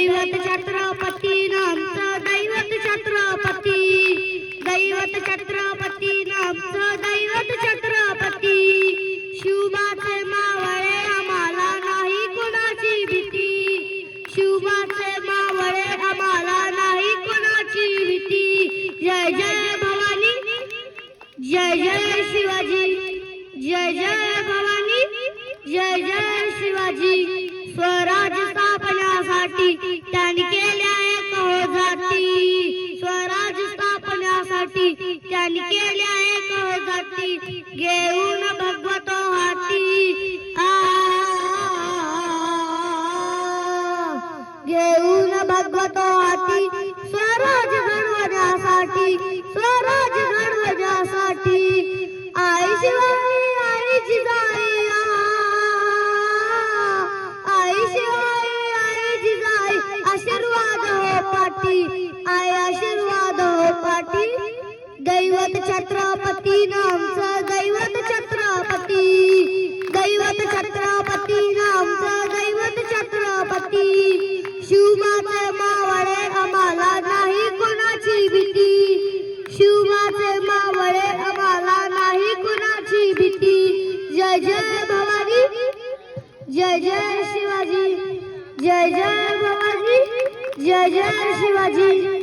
दैवत छत्रपती नामचं दैवत छत्रपती, दैवत छत्रपती नामचं दैवत छत्रपती. शिवबाचे मावळे आम्हाला नाही कुणाची भीती, शिवबाचे मावळे आम्हाला नाही कुणाची भीती. जय जय भवानी, जय जय शिवाजी, जय जय भवानी, जय जय शिवाजी. स्वराज स्थापण्यासाठी त्यांनी केल्या एक हो जाती, स्वराज स्थापण्यासाठी त्यांनी केल्या एक हो जाती. घेऊन भगवतो हाती, घेऊन भगवतो हाती. स्वराज घडवण्यासाठी, स्वराज घडवण्यासाठी. आई शिवाई आई जिजाई, आई शिवाई आई जिजाई. आशीर्वाद हो पाठी, आई आशीर्वाद हो पाठी. दैवत छत्रपती नामचं दैवत छत्रपती, दैवत छत्रपती नामचं दैवत छत्रपती. शिवबाचे मावळे आम्हाला नाही कुणाची भीती, शिवबाचे मावळे आम्हाला नाही कुणाची भीती. जय जय भवानी, जय जय शिवाजी, जय जय भवानी, जय जय शिवाजी.